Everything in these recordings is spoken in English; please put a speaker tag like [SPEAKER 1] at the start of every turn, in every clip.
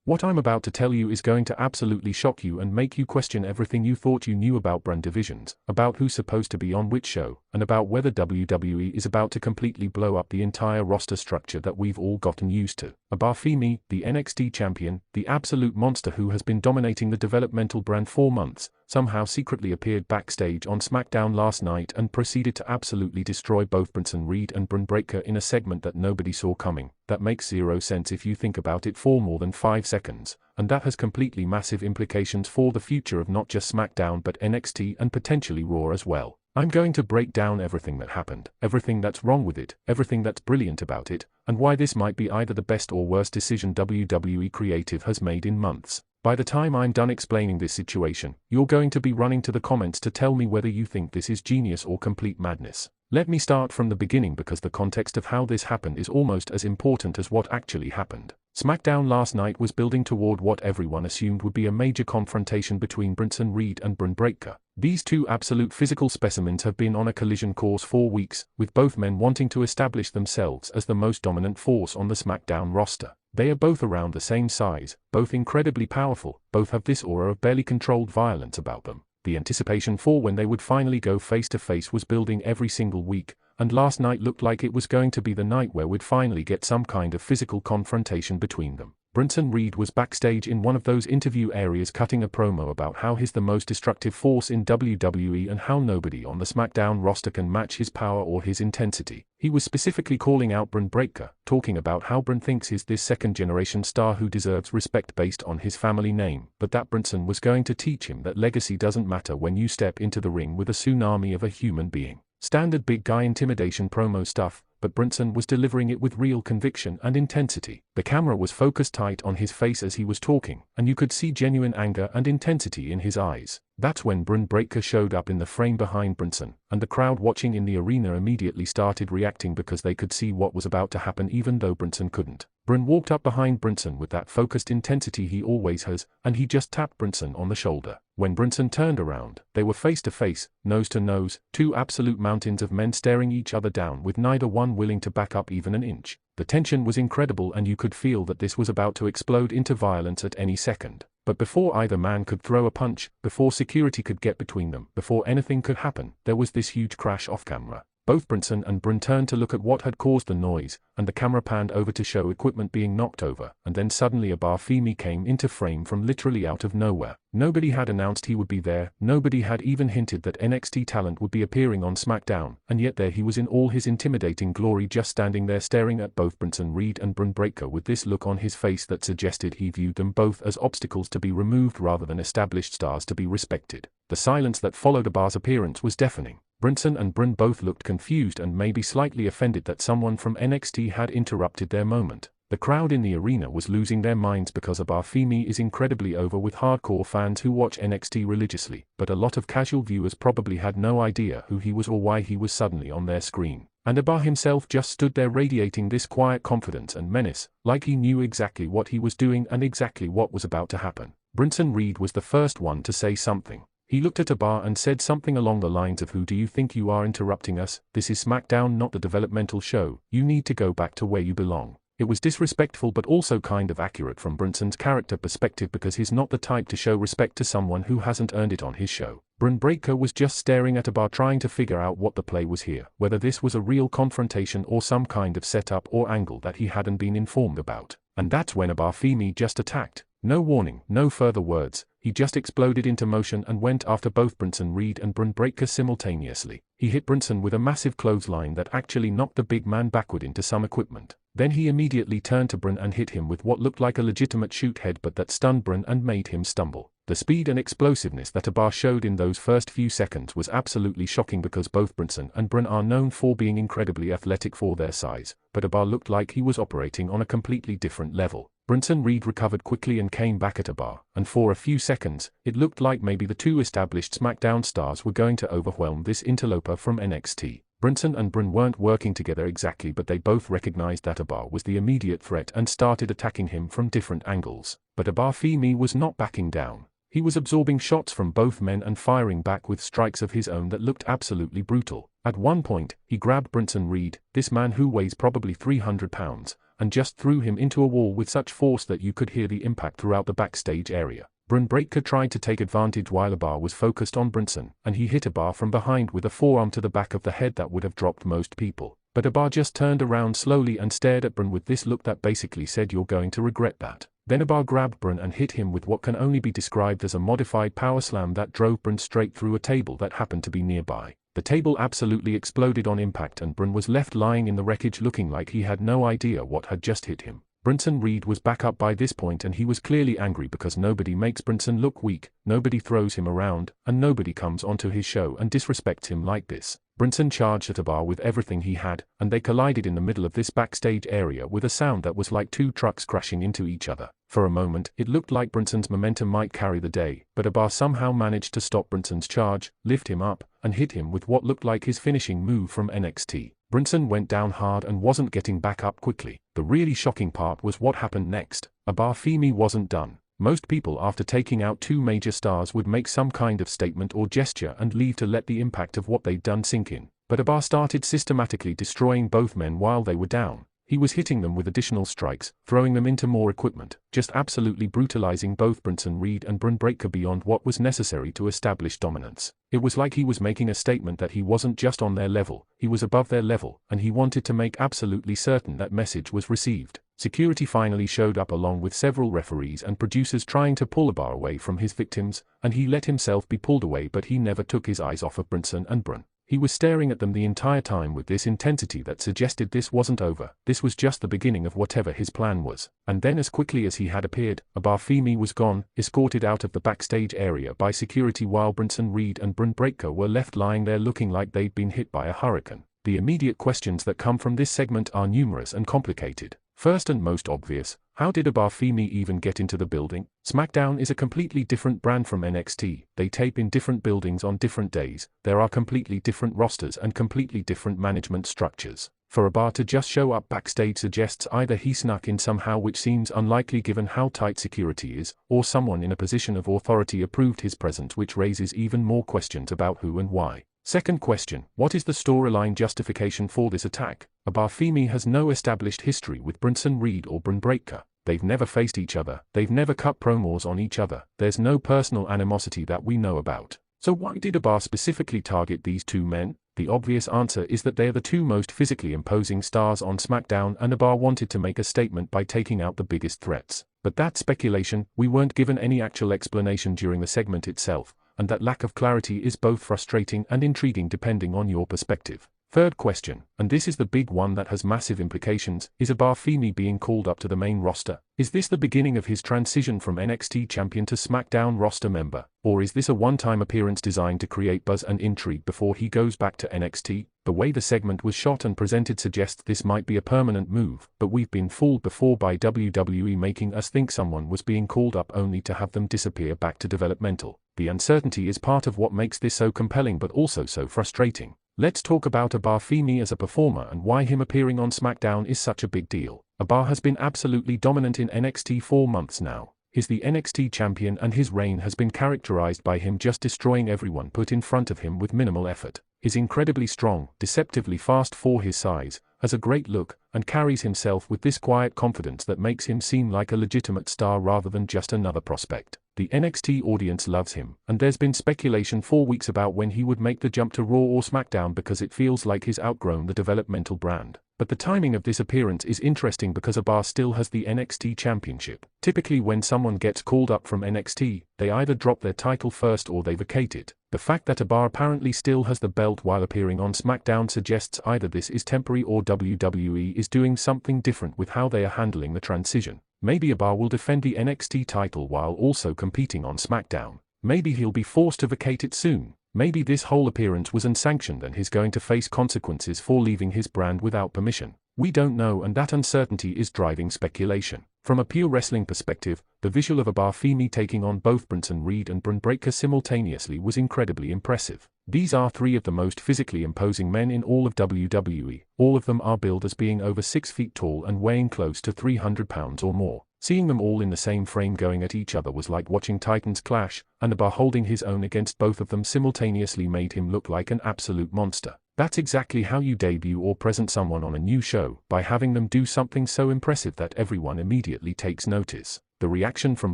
[SPEAKER 1] What I'm about to tell you is going to absolutely shock you and make you question everything you thought you knew about brand divisions, about who's supposed to be on which show, and about whether WWE is about to completely blow up the entire roster structure that we've all gotten used to. Femi, the NXT champion, the absolute monster who has been dominating the developmental brand for months, somehow secretly appeared backstage on Smackdown last night and proceeded to absolutely destroy both Bronson Reed and Bron Breakker in a segment that nobody saw coming. That makes zero sense if you think about it for more than 5 seconds, and that has completely massive implications for the future of not just SmackDown but NXT and potentially Raw as well. I'm going to break down everything that happened, everything that's wrong with it, everything that's brilliant about it, and why this might be either the best or worst decision WWE creative has made in months. By the time I'm done explaining this situation, you're going to be running to the comments to tell me whether you think this is genius or complete madness. Let me start from the beginning because the context of how this happened is almost as important as what actually happened. SmackDown last night was building toward what everyone assumed would be a major confrontation between Bronson Reed and Bron Breakker. These two absolute physical specimens have been on a collision course for weeks, with both men wanting to establish themselves as the most dominant force on the SmackDown roster. They are both around the same size, both incredibly powerful, both have this aura of barely controlled violence about them. The anticipation for when they would finally go face to face was building every single week, and last night looked like it was going to be the night where we'd finally get some kind of physical confrontation between them. Bronson Reed was backstage in one of those interview areas cutting a promo about how he's the most destructive force in WWE and how nobody on the SmackDown roster can match his power or his intensity. He was specifically calling out Bron Breakker, talking about how Bron thinks he's this second-generation star who deserves respect based on his family name, but that Bronson was going to teach him that legacy doesn't matter when you step into the ring with a tsunami of a human being. Standard big guy intimidation promo stuff, but Bronson was delivering it with real conviction and intensity. The camera was focused tight on his face as he was talking, and you could see genuine anger and intensity in his eyes. That's when Bron Breakker showed up in the frame behind Bronson, and the crowd watching in the arena immediately started reacting because they could see what was about to happen even though Bronson couldn't. Bron walked up behind Bronson with that focused intensity he always has, and he just tapped Bronson on the shoulder. When Bronson turned around, they were face to face, nose to nose, two absolute mountains of men staring each other down with neither one willing to back up even an inch. The tension was incredible and you could feel that this was about to explode into violence at any second. But before either man could throw a punch, before security could get between them, before anything could happen, there was this huge crash off camera. Both Bronson and Bron turned to look at what had caused the noise, and the camera panned over to show equipment being knocked over, and then suddenly Femi came into frame from literally out of nowhere. Nobody had announced he would be there, nobody had even hinted that NXT talent would be appearing on SmackDown, and yet there he was in all his intimidating glory just standing there staring at both Bronson Reed and Bron Breakker with this look on his face that suggested he viewed them both as obstacles to be removed rather than established stars to be respected. The silence that followed Abar's appearance was deafening. Bronson and Bron both looked confused and maybe slightly offended that someone from NXT had interrupted their moment. The crowd in the arena was losing their minds because Femi is incredibly over with hardcore fans who watch NXT religiously, but a lot of casual viewers probably had no idea who he was or why he was suddenly on their screen. And Abar himself just stood there radiating this quiet confidence and menace, like he knew exactly what he was doing and exactly what was about to happen. Bronson Reed was the first one to say something. He looked at Abar and said something along the lines of, "Who do you think you are interrupting us? This is SmackDown, not the developmental show. You need to go back to where you belong." It was disrespectful but also kind of accurate from Bronson's character perspective because he's not the type to show respect to someone who hasn't earned it on his show. Bron Breakker was just staring at Abar trying to figure out what the play was here, whether this was a real confrontation or some kind of setup or angle that he hadn't been informed about. And that's when Femi just attacked. No warning, no further words, he just exploded into motion and went after both Bronson Reed and Bron Breakker simultaneously. He hit Bronson with a massive clothesline that actually knocked the big man backward into some equipment. Then he immediately turned to Bron and hit him with what looked like a legitimate shoot headbutt that stunned Bron and made him stumble. The speed and explosiveness that Abar showed in those first few seconds was absolutely shocking because both Bronson and Bron are known for being incredibly athletic for their size, but Abar looked like he was operating on a completely different level. Bronson Reed recovered quickly and came back at Abar, and for a few seconds, it looked like maybe the two established SmackDown stars were going to overwhelm this interloper from NXT. Bronson and Bron weren't working together exactly, but they both recognized that Abar was the immediate threat and started attacking him from different angles. But Femi was not backing down. He was absorbing shots from both men and firing back with strikes of his own that looked absolutely brutal. At one point, he grabbed Bronson Reed, this man who weighs probably 300 pounds, and just threw him into a wall with such force that you could hear the impact throughout the backstage area. Bron Breakker tried to take advantage while Bar was focused on Bronson, and he hit Bar from behind with a forearm to the back of the head that would have dropped most people. But Bar just turned around slowly and stared at Bron with this look that basically said, "You're going to regret that." Then Bar grabbed Bron and hit him with what can only be described as a modified power slam that drove Bron straight through a table that happened to be nearby. The table absolutely exploded on impact and Bron was left lying in the wreckage looking like he had no idea what had just hit him. Bronson Reed was back up by this point and he was clearly angry because nobody makes Bronson look weak, nobody throws him around, and nobody comes onto his show and disrespects him like this. Bronson charged at Bar with everything he had, and they collided in the middle of this backstage area with a sound that was like two trucks crashing into each other. For a moment, it looked like Bronson's momentum might carry the day, but Bar somehow managed to stop Bronson's charge, lift him up, and hit him with what looked like his finishing move from NXT. Bronson went down hard and wasn't getting back up quickly. The really shocking part was what happened next. Femi wasn't done. Most people after taking out two major stars would make some kind of statement or gesture and leave to let the impact of what they'd done sink in. But Bar started systematically destroying both men while they were down. He was hitting them with additional strikes, throwing them into more equipment, just absolutely brutalizing both Bronson Reed and Bron Breakker beyond what was necessary to establish dominance. It was like he was making a statement that he wasn't just on their level, he was above their level, and he wanted to make absolutely certain that message was received. Security finally showed up along with several referees and producers trying to pull Bar away from his victims, and he let himself be pulled away, but he never took his eyes off of Bronson and Bron. He was staring at them the entire time with this intensity that suggested this wasn't over, this was just the beginning of whatever his plan was. And then as quickly as he had appeared, Femi was gone, escorted out of the backstage area by security while Bronson Reed and Bron Breakker were left lying there looking like they'd been hit by a hurricane. The immediate questions that come from this segment are numerous and complicated. First and most obvious, how did Femi even get into the building? Smackdown is a completely different brand from NXT, they tape in different buildings on different days, there are completely different rosters and completely different management structures. For Bar to just show up backstage suggests either he snuck in somehow, which seems unlikely given how tight security is, or someone in a position of authority approved his presence, which raises even more questions about who and why. Second question, what is the storyline justification for this attack? Femi has no established history with Bronson Reed or Bron Breakker. They've never faced each other, they've never cut promos on each other, there's no personal animosity that we know about. So why did Bar specifically target these two men? The obvious answer is that they're the two most physically imposing stars on SmackDown and Bar wanted to make a statement by taking out the biggest threats. But that's speculation, we weren't given any actual explanation during the segment itself, and that lack of clarity is both frustrating and intriguing depending on your perspective. Third question, and this is the big one that has massive implications, is Femi being called up to the main roster? Is this the beginning of his transition from NXT champion to SmackDown roster member? Or is this a one-time appearance designed to create buzz and intrigue before he goes back to NXT? The way the segment was shot and presented suggests this might be a permanent move, but we've been fooled before by WWE making us think someone was being called up only to have them disappear back to developmental. The uncertainty is part of what makes this so compelling but also so frustrating. Let's talk about Femi as a performer and why him appearing on SmackDown is such a big deal. Bar has been absolutely dominant in NXT 4 months now. He's the NXT champion and his reign has been characterized by him just destroying everyone put in front of him with minimal effort. He's incredibly strong, deceptively fast for his size, has a great look, and carries himself with this quiet confidence that makes him seem like a legitimate star rather than just another prospect. The NXT audience loves him, and there's been speculation for weeks about when he would make the jump to Raw or SmackDown because it feels like he's outgrown the developmental brand. But the timing of this appearance is interesting because Bar still has the NXT championship. Typically when someone gets called up from NXT, they either drop their title first or they vacate it. The fact that Bar apparently still has the belt while appearing on SmackDown suggests either this is temporary or WWE is doing something different with how they are handling the transition. Maybe Bar will defend the NXT title while also competing on SmackDown. Maybe he'll be forced to vacate it soon. Maybe this whole appearance was unsanctioned and he's going to face consequences for leaving his brand without permission. We don't know, and that uncertainty is driving speculation. From a pure wrestling perspective, the visual of Femi taking on both Bronson Reed and Bron Breakker simultaneously was incredibly impressive. These are three of the most physically imposing men in all of WWE. All of them are billed as being over 6 feet tall and weighing close to 300 pounds or more. Seeing them all in the same frame going at each other was like watching titans clash, and Bar holding his own against both of them simultaneously made him look like an absolute monster. That's exactly how you debut or present someone on a new show, by having them do something so impressive that everyone immediately takes notice. The reaction from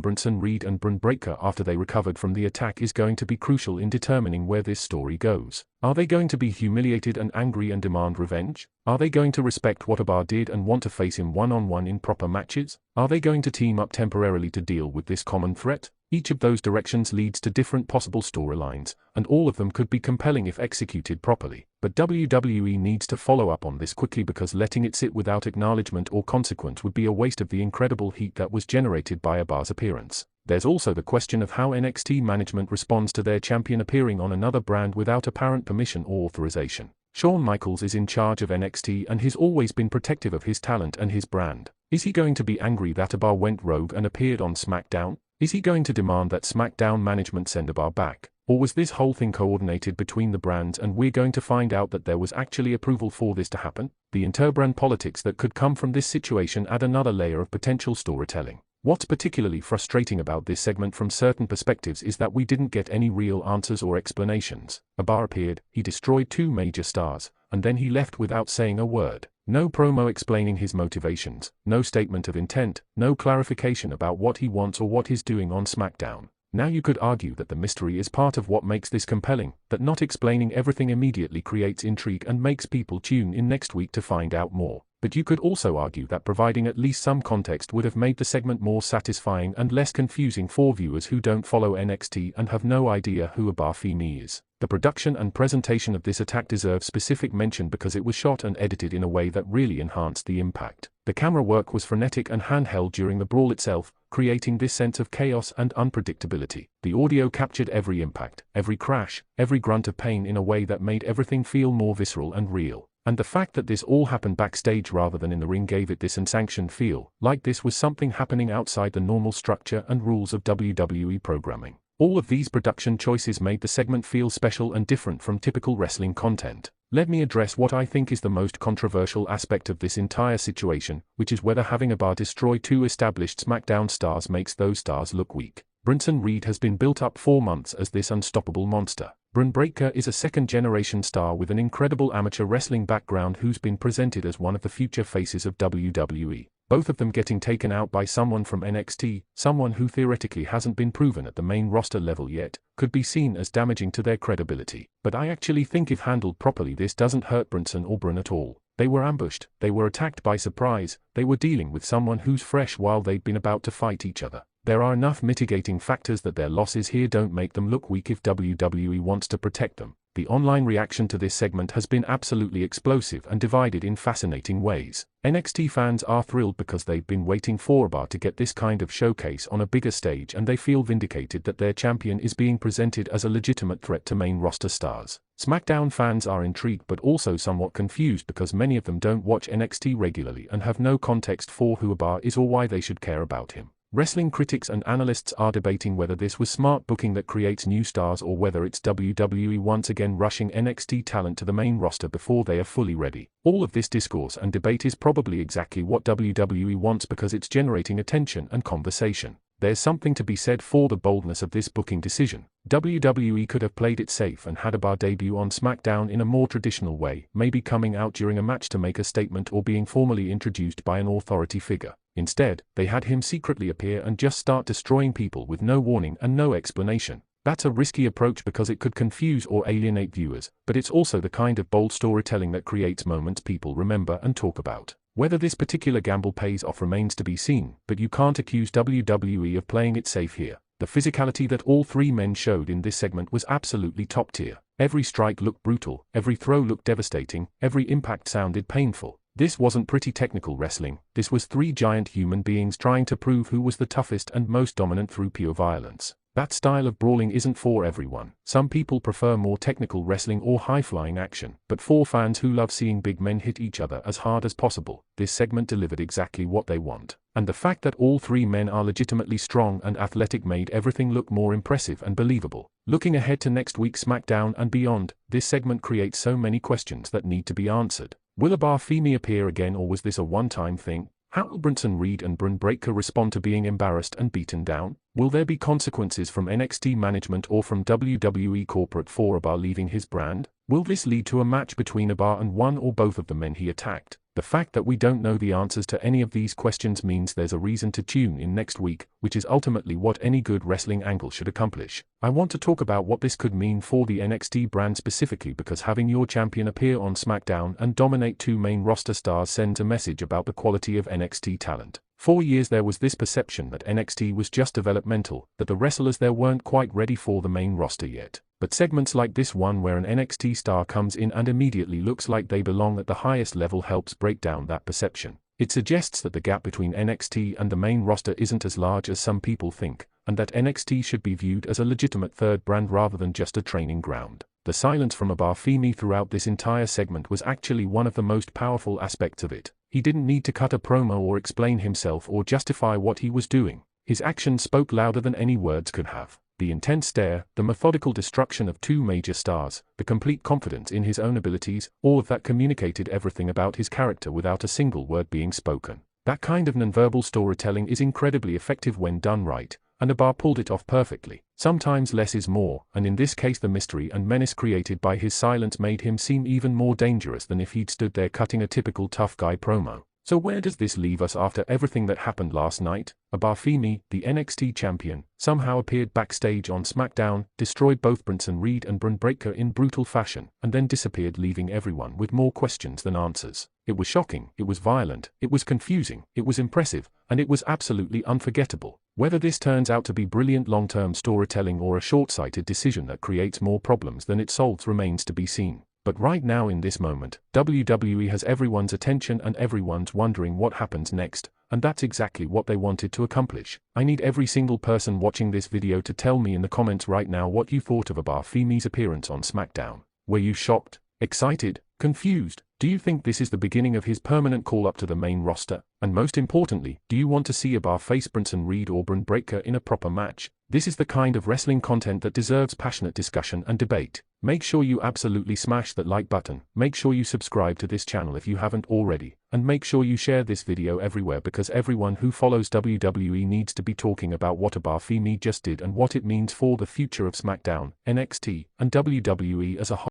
[SPEAKER 1] Bronson Reed and Bron Breakker after they recovered from the attack is going to be crucial in determining where this story goes. Are they going to be humiliated and angry and demand revenge? Are they going to respect what Abar did and want to face him one-on-one in proper matches? Are they going to team up temporarily to deal with this common threat? Each of those directions leads to different possible storylines, and all of them could be compelling if executed properly. But WWE needs to follow up on this quickly, because letting it sit without acknowledgement or consequence would be a waste of the incredible heat that was generated by Abar's appearance. There's also the question of how NXT management responds to their champion appearing on another brand without apparent permission or authorization. Shawn Michaels is in charge of NXT and he's always been protective of his talent and his brand. Is he going to be angry that Abar went rogue and appeared on Smackdown? Is he going to demand that Smackdown management send Abar back? Or was this whole thing coordinated between the brands and we're going to find out that there was actually approval for this to happen? The interbrand politics that could come from this situation add another layer of potential storytelling. What's particularly frustrating about this segment from certain perspectives is that we didn't get any real answers or explanations. Abar appeared, he destroyed two major stars, and then he left without saying a word. No promo explaining his motivations, no statement of intent, no clarification about what he wants or what he's doing on SmackDown. Now you could argue that the mystery is part of what makes this compelling, that not explaining everything immediately creates intrigue and makes people tune in next week to find out more. But you could also argue that providing at least some context would have made the segment more satisfying and less confusing for viewers who don't follow NXT and have no idea who Abar Femi is. The production and presentation of this attack deserve specific mention because it was shot and edited in a way that really enhanced the impact. The camera work was frenetic and handheld during the brawl itself, creating this sense of chaos and unpredictability. The audio captured every impact, every crash, every grunt of pain in a way that made everything feel more visceral and real. And the fact that this all happened backstage rather than in the ring gave it this unsanctioned feel, like this was something happening outside the normal structure and rules of WWE programming. All of these production choices made the segment feel special and different from typical wrestling content. Let me address what I think is the most controversial aspect of this entire situation, which is whether having Abar destroy two established SmackDown stars makes those stars look weak. Bronson Reed has been built up for months as this unstoppable monster. Bron Breakker is a second-generation star with an incredible amateur wrestling background who's been presented as one of the future faces of WWE. Both of them getting taken out by someone from NXT, someone who theoretically hasn't been proven at the main roster level yet, could be seen as damaging to their credibility. But I actually think if handled properly this doesn't hurt Bronson or Bron at all. They were ambushed, they were attacked by surprise, they were dealing with someone who's fresh while they'd been about to fight each other. There are enough mitigating factors that their losses here don't make them look weak if WWE wants to protect them. The online reaction to this segment has been absolutely explosive and divided in fascinating ways. NXT fans are thrilled because they've been waiting for Abar to get this kind of showcase on a bigger stage and they feel vindicated that their champion is being presented as a legitimate threat to main roster stars. SmackDown fans are intrigued but also somewhat confused because many of them don't watch NXT regularly and have no context for who Abar is or why they should care about him. Wrestling critics and analysts are debating whether this was smart booking that creates new stars or whether it's WWE once again rushing NXT talent to the main roster before they are fully ready. All of this discourse and debate is probably exactly what WWE wants because it's generating attention and conversation. There's something to be said for the boldness of this booking decision. WWE could have played it safe and had Abar debut on SmackDown in a more traditional way, maybe coming out during a match to make a statement or being formally introduced by an authority figure. Instead, they had him secretly appear and just start destroying people with no warning and no explanation. That's a risky approach because it could confuse or alienate viewers, but it's also the kind of bold storytelling that creates moments people remember and talk about. Whether this particular gamble pays off remains to be seen, but you can't accuse WWE of playing it safe here. The physicality that all three men showed in this segment was absolutely top tier. Every strike looked brutal, every throw looked devastating, every impact sounded painful. This wasn't pretty technical wrestling, this was three giant human beings trying to prove who was the toughest and most dominant through pure violence. That style of brawling isn't for everyone. Some people prefer more technical wrestling or high-flying action, but for fans who love seeing big men hit each other as hard as possible, this segment delivered exactly what they want. And the fact that all three men are legitimately strong and athletic made everything look more impressive and believable. Looking ahead to next week's SmackDown and beyond, this segment creates so many questions that need to be answered. Will Abar Femi appear again or was this a one-time thing? How will Bronson Reed and Bron Breakker respond to being embarrassed and beaten down? Will there be consequences from NXT management or from WWE corporate for Ibar leaving his brand? Will this lead to a match between Ibar and one or both of the men he attacked? The fact that we don't know the answers to any of these questions means there's a reason to tune in next week, which is ultimately what any good wrestling angle should accomplish. I want to talk about what this could mean for the NXT brand specifically because having your champion appear on Smackdown and dominate two main roster stars sends a message about the quality of NXT talent. For years there was this perception that NXT was just developmental, that the wrestlers there weren't quite ready for the main roster yet. But segments like this one where an NXT star comes in and immediately looks like they belong at the highest level helps break down that perception. It suggests that the gap between NXT and the main roster isn't as large as some people think, and that NXT should be viewed as a legitimate third brand rather than just a training ground. The silence from Femi throughout this entire segment was actually one of the most powerful aspects of it. He didn't need to cut a promo or explain himself or justify what he was doing. His actions spoke louder than any words could have. The intense stare, the methodical destruction of two major stars, the complete confidence in his own abilities, all of that communicated everything about his character without a single word being spoken. That kind of nonverbal storytelling is incredibly effective when done right, and Ibar pulled it off perfectly. Sometimes less is more, and in this case the mystery and menace created by his silence made him seem even more dangerous than if he'd stood there cutting a typical tough guy promo. So where does this leave us after everything that happened last night? Femi, the NXT champion, somehow appeared backstage on Smackdown, destroyed both Bronson Reed and Bron Breakker in brutal fashion, and then disappeared leaving everyone with more questions than answers. It was shocking, it was violent, it was confusing, it was impressive, and it was absolutely unforgettable. Whether this turns out to be brilliant long-term storytelling or a short-sighted decision that creates more problems than it solves remains to be seen. But right now in this moment, WWE has everyone's attention and everyone's wondering what happens next, and that's exactly what they wanted to accomplish. I need every single person watching this video to tell me in the comments right now what you thought of Femi's appearance on SmackDown. Were you shocked, excited, confused? Do you think this is the beginning of his permanent call-up to the main roster? And most importantly, do you want to see Ibar face Bronson Reed or Bron Breakker in a proper match? This is the kind of wrestling content that deserves passionate discussion and debate. Make sure you absolutely smash that like button, make sure you subscribe to this channel if you haven't already, and make sure you share this video everywhere because everyone who follows WWE needs to be talking about what Femi just did and what it means for the future of SmackDown, NXT, and WWE as a whole.